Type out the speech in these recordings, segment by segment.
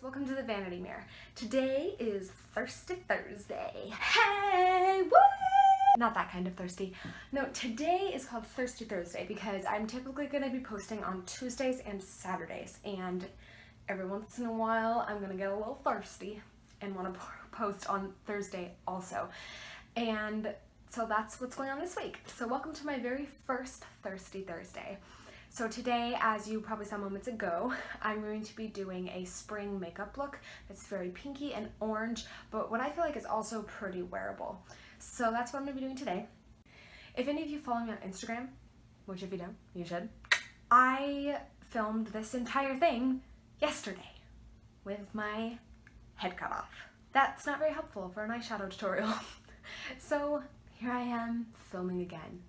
Welcome to the Vanity Mirror. Today is Thirsty Thursday. Hey, woo! Not that kind of thirsty. No, today is called Thirsty Thursday because I'm typically going to be posting on Tuesdays and Saturdays, and every once in a while I'm going to get a little thirsty and want to post on Thursday also. And so that's what's going on this week. So welcome to my very first Thirsty Thursday. So today, as you probably saw moments ago, I'm going to be doing a spring makeup look that's very pinky and orange, but what I feel like is also pretty wearable. So that's what I'm going to be doing today. If any of you follow me on Instagram, which if you don't, you should, I filmed this entire thing yesterday with my head cut off. That's not very helpful for an eyeshadow tutorial. So here I am filming again.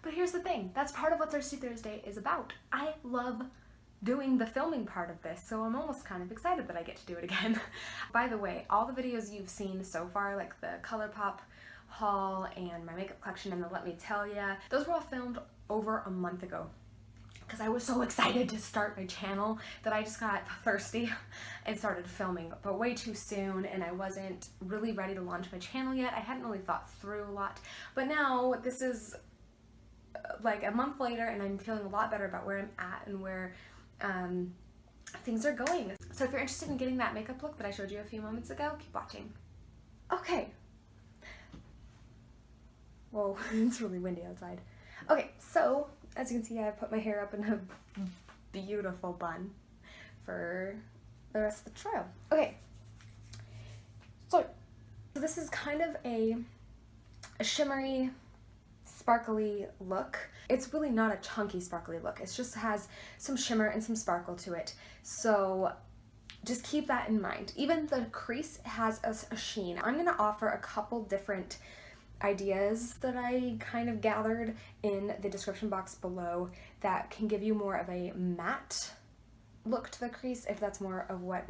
But here's the thing, that's part of what Thirsty Thursday is about. I love doing the filming part of this, so I'm almost kind of excited that I get to do it again. By the way, all the videos you've seen so far, like the ColourPop haul and my makeup collection and the Let Me Tell Ya, those were all filmed over a month ago. Because I was so excited to start my channel that I just got thirsty and started filming, but way too soon, and I wasn't really ready to launch my channel yet. I hadn't really thought through a lot, but now this is like a month later and I'm feeling a lot better about where I'm at and where things are going. So if you're interested in getting that makeup look that I showed you a few moments ago, keep watching. Okay. Whoa, it's really windy outside. Okay, so as you can see, I put my hair up in a beautiful bun for the rest of the trial. Okay, so this is kind of a shimmery, sparkly look. It's really not a chunky sparkly look. It just has some shimmer and some sparkle to it. So just keep that in mind. Even the crease has a sheen. I'm going to offer a couple different ideas that I kind of gathered in the description box below that can give you more of a matte look to the crease if that's more of what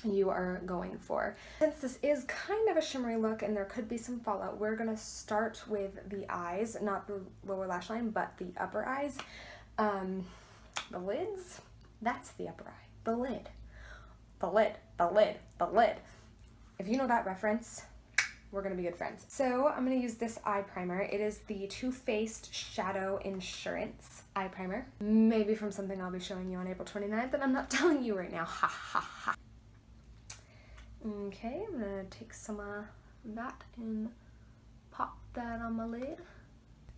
you are going for. Since this is kind of a shimmery look and there could be some fallout, we're going to start with the eyes, not the lower lash line, but the upper eyes. The lids, that's the upper eye. The lid. The lid, the lid, the lid. If you know that reference, we're going to be good friends. So I'm going to use this eye primer. It is the Too Faced Shadow Insurance eye primer. Maybe from something I'll be showing you on April 29th, but I'm not telling you right now. Ha ha ha. Okay, I'm going to take some of that and pop that on my lid.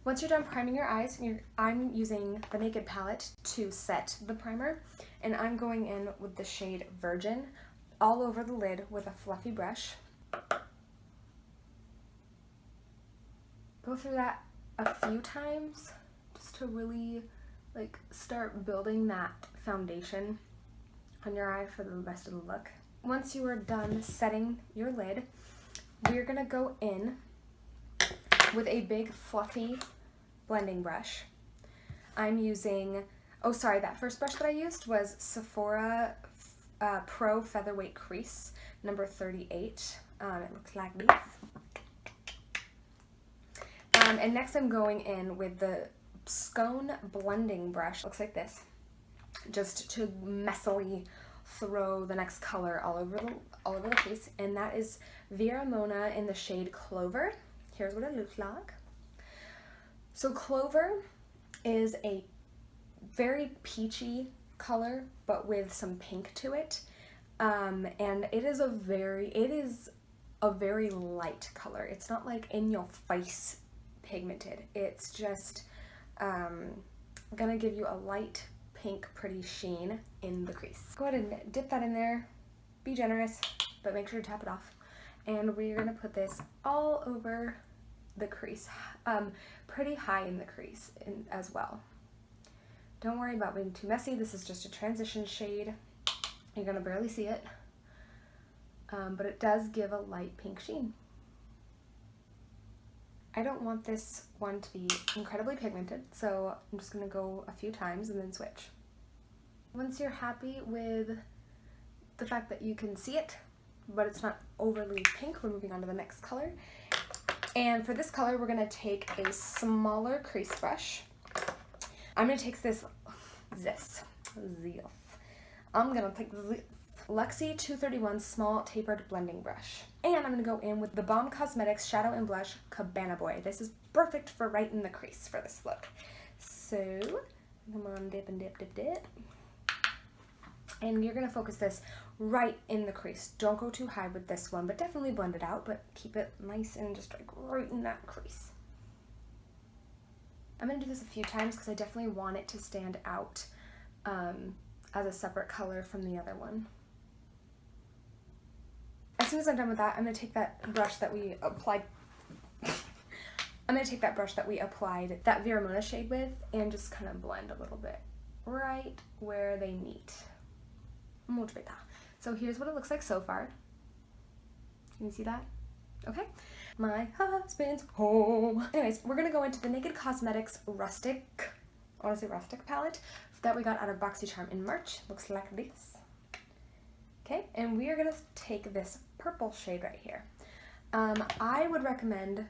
Once you're done priming your eyes, I'm using the Naked palette to set the primer, and I'm going in with the shade Virgin all over the lid with a fluffy brush. Go through that a few times just to really start building that foundation on your eye for the rest of the look. Once you are done setting your lid, we're going to go in with a big fluffy blending brush. I'm using, that first brush that I used was Sephora Pro Featherweight Crease number 38. It looks like this. And next I'm going in with the Scone blending brush. Looks like this. Just to messily throw the next color all over the crease, and that is Vera Mona in the shade Clover. Here's what it looks like. So Clover is a very peachy color, but with some pink to it, and it is a very light color. It's not like in your face pigmented. It's just gonna give you a light pink pretty sheen in the crease. Go ahead and dip that in there. Be generous, but make sure to tap it off. And we're gonna put this all over the crease, pretty high in the crease as well. Don't worry about being too messy. This is just a transition shade. You're gonna barely see it, but it does give a light pink sheen. I don't want this one to be incredibly pigmented, so I'm just going to go a few times and then switch. Once you're happy with the fact that you can see it, but it's not overly pink, we're moving on to the next color. And for this color, we're going to take a smaller crease brush. I'm going to take this. I'm going to take this Luxie 231 Small Tapered Blending Brush. And I'm going to go in with the Balm Cosmetics Shadow and Blush Cabana Boy. This is perfect for right in the crease for this look. So, come on, dip and dip, dip, dip. And you're going to focus this right in the crease. Don't go too high with this one, but definitely blend it out, but keep it nice and just like right in that crease. I'm going to do this a few times because I definitely want it to stand out as a separate color from the other one. As soon as I'm done with that, I'm going to take that brush that we applied that Vera Mona shade with and just kind of blend a little bit right where they meet. Muito bem. So here's what it looks like so far. Can you see that? Okay. My husband's home. Anyways, we're going to go into the Naked Cosmetics Rustic, I want to say Rustic palette that we got out of BoxyCharm in March. Looks like this. Okay, and we are going to take this purple shade right here. I would recommend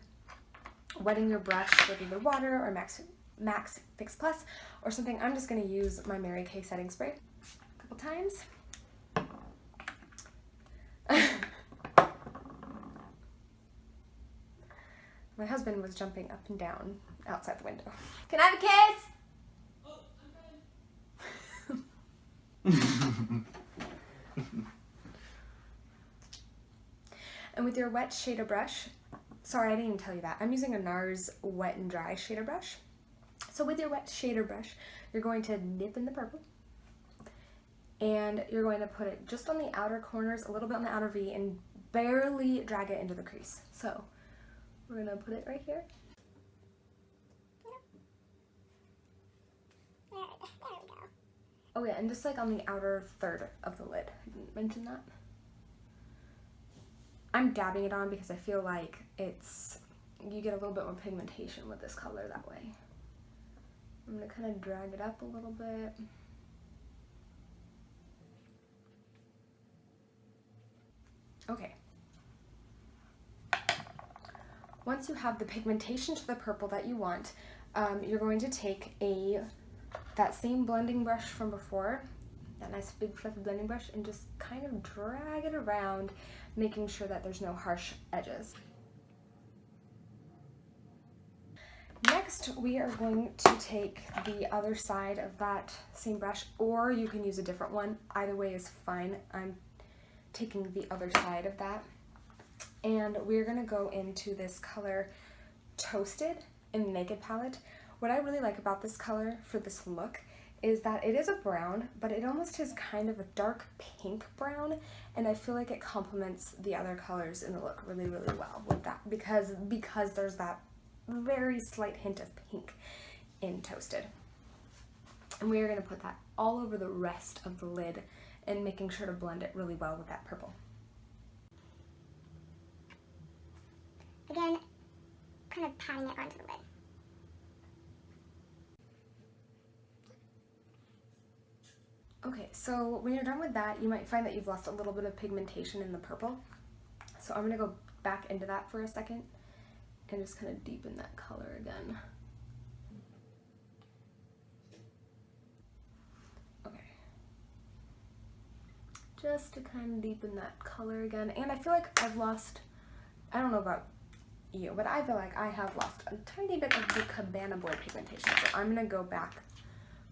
wetting your brush with either water or Max Fix Plus or something. I'm just going to use my Mary Kay setting spray a couple times. My husband was jumping up and down outside the window. Can I have a kiss? Oh, okay. And with your wet shader brush, sorry, I didn't even tell you that. I'm using a NARS wet and dry shader brush. So with your wet shader brush, you're going to dip in the purple. And you're going to put it just on the outer corners, a little bit on the outer V, and barely drag it into the crease. So we're going to put it right here. There we go. Oh yeah, and just like on the outer third of the lid. I didn't mention that. I'm dabbing it on because I feel like you get a little bit more pigmentation with this color that way. I'm going to kind of drag it up a little bit. Okay. Once you have the pigmentation to the purple that you want, you're going to take that same blending brush from before, that nice big fluffy blending brush, and just kind of drag it around, making sure that there's no harsh edges. Next, we are going to take the other side of that same brush, or you can use a different one. Either way is fine. I'm taking the other side of that. And we're going to go into this color Toasted in the Naked palette. What I really like about this color for this look is that it is a brown, but it almost is kind of a dark pink brown, and I feel like it complements the other colors in the look really, really well with that, because there's that very slight hint of pink in Toasted. And we are going to put that all over the rest of the lid and making sure to blend it really well with that purple. Again, kind of patting it onto the lid. Okay, so when you're done with that, you might find that you've lost a little bit of pigmentation in the purple. So I'm going to go back into that for a second and just kind of deepen that color again. Okay. Just to kind of deepen that color again. And I feel like I've lost, I don't know about you, but I feel like I have lost a tiny bit of the Cabana Boy pigmentation. So I'm going to go back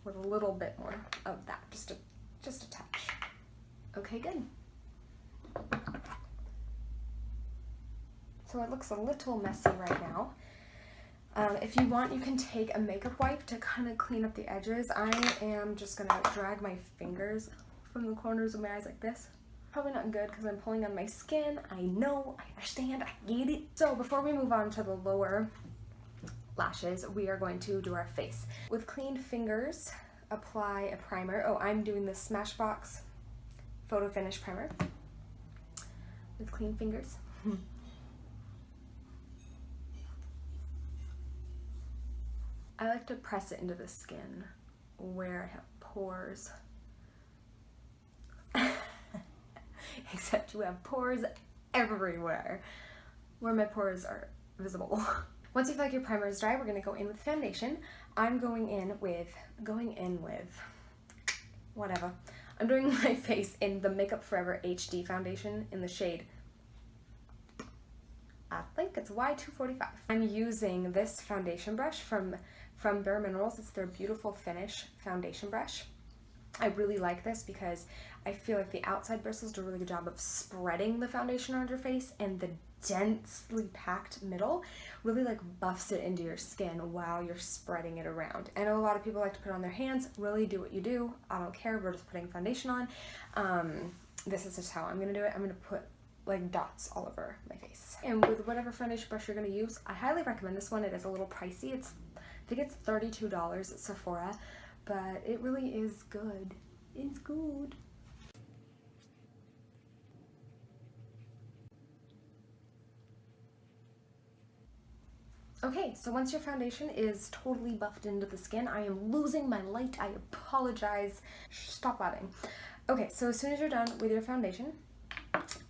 with a little bit more of that, just a touch. Okay, good. So it looks a little messy right now. If you want, you can take a makeup wipe to kind of clean up the edges. I am just gonna drag my fingers from the corners of my eyes like this. Probably not good because I'm pulling on my skin. I know, I understand, I get it. So before we move on to the lower lashes, we are going to do our face. With clean fingers, apply a primer. Oh, I'm doing the Smashbox Photo Finish Primer with clean fingers. I like to press it into the skin where I have pores. Except you have pores everywhere where my pores are visible. Once you feel like your primer is dry, we're going to go in with foundation. I'm going in with whatever. I'm doing my face in the Makeup Forever HD foundation in the shade, I think it's Y245. I'm using this foundation brush from Vera Mona. It's their Beautiful Finish foundation brush. I really like this because I feel like the outside bristles do a really good job of spreading the foundation on your face, and the densely packed middle really like buffs it into your skin while you're spreading it around. I know a lot of people like to put it on their hands. Really do what you do. I don't care. We're just putting foundation on. This is just how I'm gonna do it. I'm gonna put like dots all over my face. And with whatever foundation brush you're gonna use, I highly recommend this one. It is a little pricey. I think it's $32 at Sephora, but it really is good. It's good. Okay, so once your foundation is totally buffed into the skin, I am losing my light. I apologize. Stop laughing. Okay, so as soon as you're done with your foundation,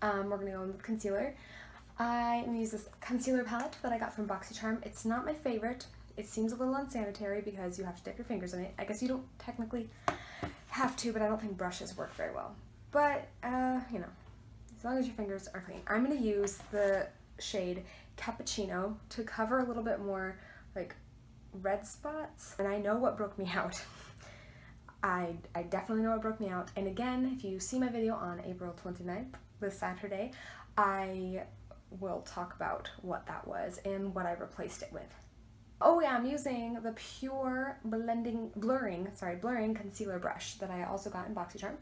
we're gonna go in with concealer. I'm gonna use this concealer palette that I got from BoxyCharm. It's not my favorite. It seems a little unsanitary because you have to dip your fingers in it. I guess you don't technically have to, but I don't think brushes work very well. But, you know, as long as your fingers are clean. I'm going to use the shade Cappuccino to cover a little bit more, like, red spots. And I know what broke me out. I definitely know what broke me out. And again, if you see my video on April 29th, this Saturday, I will talk about what that was and what I replaced it with. Oh yeah, I'm using the Pure Blurring Concealer Brush that I also got in BoxyCharm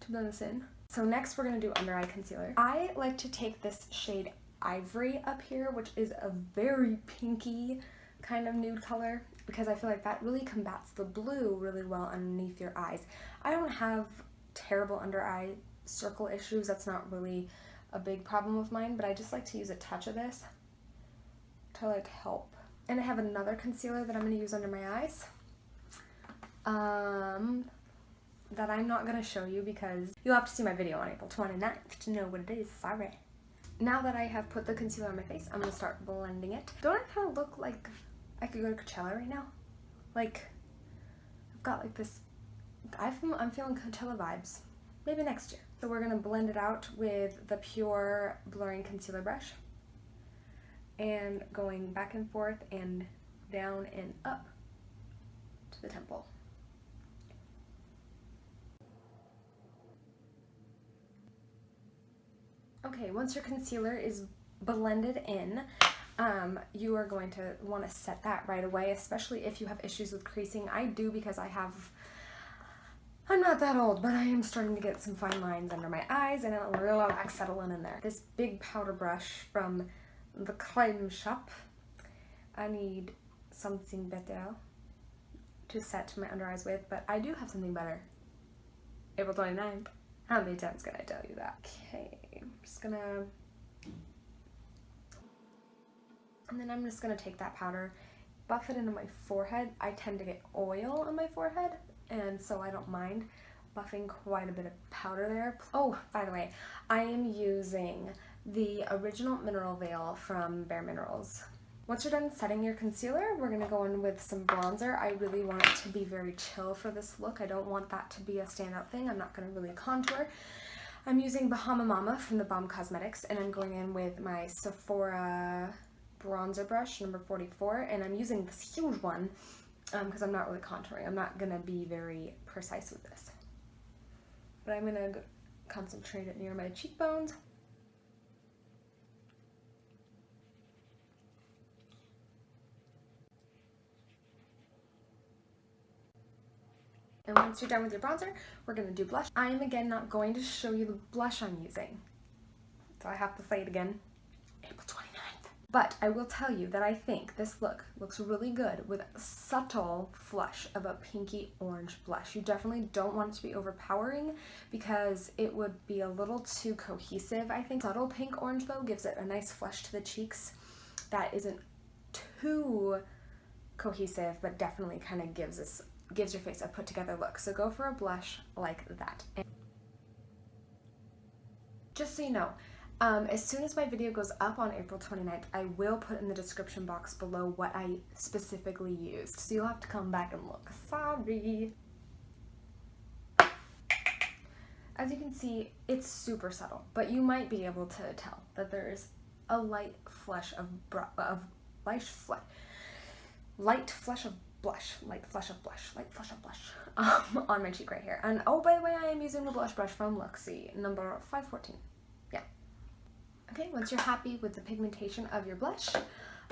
to blend this in. So next we're going to do under eye concealer. I like to take this shade Ivory up here, which is a very pinky kind of nude color, because I feel like that really combats the blue really well underneath your eyes. I don't have terrible under eye circle issues. That's not really a big problem of mine, but I just like to use a touch of this to like help. And I have another concealer that I'm going to use under my eyes that I'm not going to show you because you'll have to see my video on April 29th to know what it is. Sorry. Now that I have put the concealer on my face, I'm going to start blending it. Don't I kind of look like I could go to Coachella right now? Like, I've got like this, I'm feeling Coachella vibes. Maybe next year. So we're going to blend it out with the Pure Blurring Concealer Brush. And going back and forth and down and up to the temple. Okay, once your concealer is blended in, you are going to want to set that right away, especially if you have issues with creasing. I do because I'm not that old, but I am starting to get some fine lines under my eyes and a real lot of settling in there. This big powder brush from the Crime Shop. I need something better to set my under eyes with, but I do have something better. April 29th. How many times can I tell you that? Okay, I'm just gonna... And then I'm just gonna take that powder, buff it into my forehead. I tend to get oil on my forehead, and so I don't mind buffing quite a bit of powder there. Oh, by the way, I am using the Original Mineral Veil from Bare Minerals. Once you're done setting your concealer, we're going to go in with some bronzer. I really want it to be very chill for this look. I don't want that to be a standout thing. I'm not going to really contour. I'm using Bahama Mama from the Balm Cosmetics, and I'm going in with my Sephora bronzer brush, number 44, and I'm using this huge one because I'm not really contouring. I'm not going to be very precise with this. But I'm going to concentrate it near my cheekbones. And once you're done with your bronzer, we're going to do blush. I am again not going to show you the blush I'm using. So I have to say it again. April 29th. But I will tell you that I think this look looks really good with a subtle flush of a pinky orange blush. You definitely don't want it to be overpowering because it would be a little too cohesive, I think. Subtle pink orange though gives it a nice flush to the cheeks that isn't too cohesive, but definitely kind of gives your face a put together look. So go for a blush like that. And just so you know, as soon as my video goes up on April 29th, I will put in the description box below what I specifically used. So you'll have to come back and look. Sorry. As you can see, it's super subtle, but you might be able to tell that there's a light flush of blush on my cheek right here. And oh, by the way, I am using the blush brush from Luxie, number 514. Yeah. Okay, once you're happy with the pigmentation of your blush,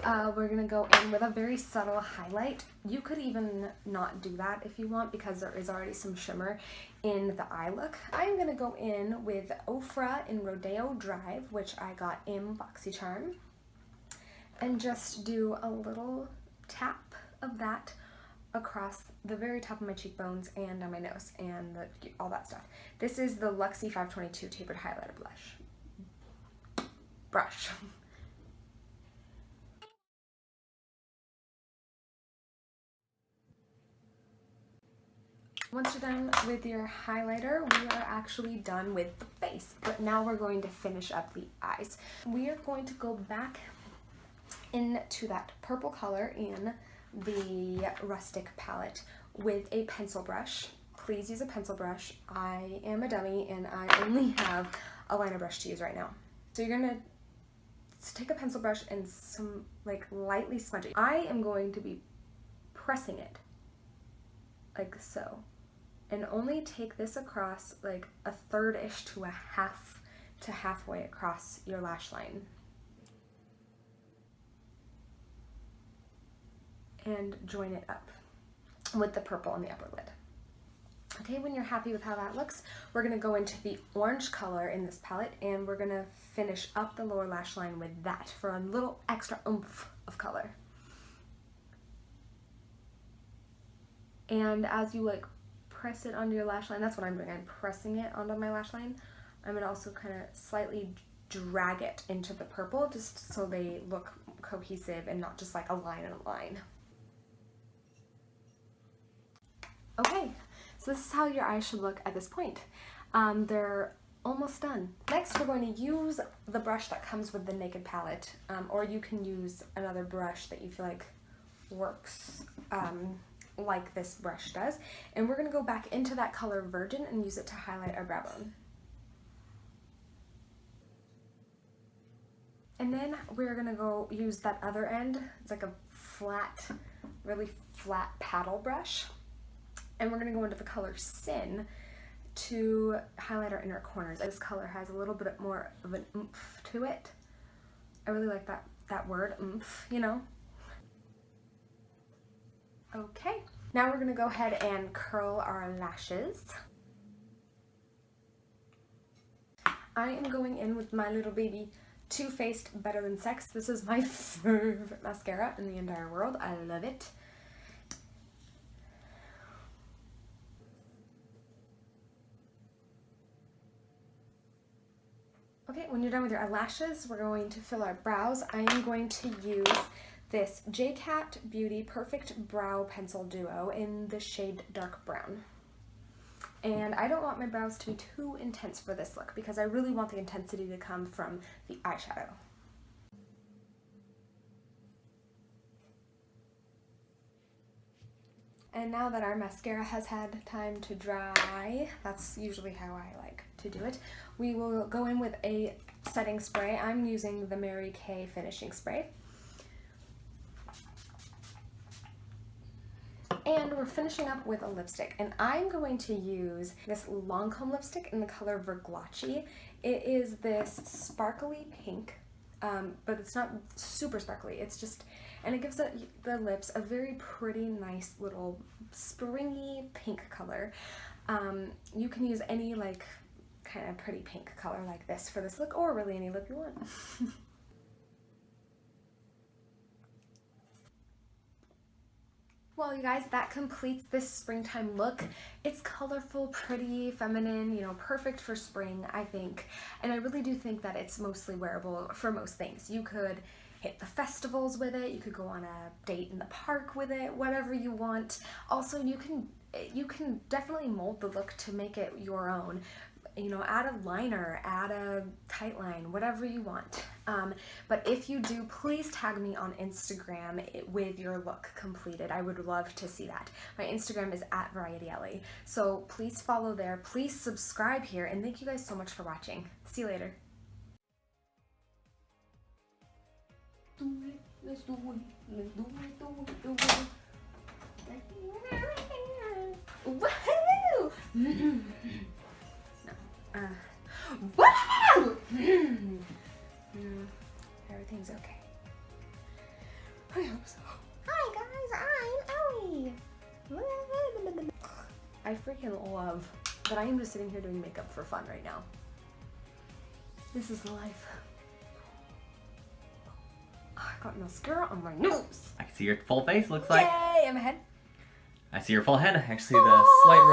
we're gonna go in with a very subtle highlight. You could even not do that if you want, because there is already some shimmer in the eye look. I'm gonna go in with Ofra in Rodeo Drive, which I got in BoxyCharm, and just do a little tap of that across the very top of my cheekbones and on my nose and all that stuff. This is the Luxie 522 Tapered Highlighter brush. Once you're done with your highlighter, we are actually done with the face, but now we're going to finish up the eyes. We are going to go back into that purple color in the Rustic palette with a pencil brush. Please use a pencil brush. I am a dummy and I only have a liner brush to use right now. So you're gonna take a pencil brush and some like lightly smudge it. I am going to be pressing it like so, and only take this across like a third-ish to a half to halfway across your lash line. And join it up with the purple on the upper lid. Okay, when you're happy with how that looks, we're gonna go into the orange color in this palette and we're gonna finish up the lower lash line with that for a little extra oomph of color. And as you like press it onto your lash line, that's what I'm doing, I'm pressing it onto my lash line. I'm gonna also kind of slightly drag it into the purple just so they look cohesive and not just like a line and a line. Okay, so this is how your eyes should look at this point. They're almost done. Next, we're going to use the brush that comes with the Naked palette, or you can use another brush that you feel like works like this brush does. And we're going to go back into that color Virgin and use it to highlight our brow bone. And then we're going to go use that other end. It's like a flat, really flat paddle brush. And we're going to go into the color Sin to highlight our inner corners. This color has a little bit more of an oomph to it. I really like that word, oomph, you know. Okay, now we're going to go ahead and curl our lashes. I am going in with my little baby Too Faced Better Than Sex. This is my favorite mascara in the entire world. I love it. Okay, when you're done with your eyelashes, we're going to fill our brows. I am going to use this J-Cat Beauty Perfect Brow Pencil Duo in the shade Dark Brown. And I don't want my brows to be too intense for this look because I really want the intensity to come from the eyeshadow. And now that our mascara has had time to dry, that's usually how I like to do it, we will go in with a setting spray. I'm using the Mary Kay finishing spray. And we're finishing up with a lipstick, and I'm going to use this Lancome lipstick in the color Verglace. It is this sparkly pink, but it's not super sparkly. It's just, and it gives the lips a very pretty, nice little springy pink color. You can use any like kind of pretty pink color like this for this look, or really any lip you want. Well, you guys, that completes this springtime look. It's colorful, pretty, feminine, you know, perfect for spring, I think. And I really do think that it's mostly wearable for most things. You could hit the festivals with it, you could go on a date in the park with it, whatever you want. Also, you can definitely mold the look to make it your own. you know, add a liner, add a tight line, whatever you want. But if you do, please tag me on Instagram with your look completed. I would love to see that. My Instagram is @VarietyEllie. So please follow there. Please subscribe here. And thank you guys so much for watching. See you later. Let's do it. Let's do it. Do it. Woohoo! No. Woohoo! Everything's okay. I hope so. Hi guys, I'm Ellie. I freaking love that I am just sitting here doing makeup for fun right now. This is the life. I got mascara on my nose. I can see your full face, looks like. Yay, I'm ahead. I see your full head. Actually, the slight row.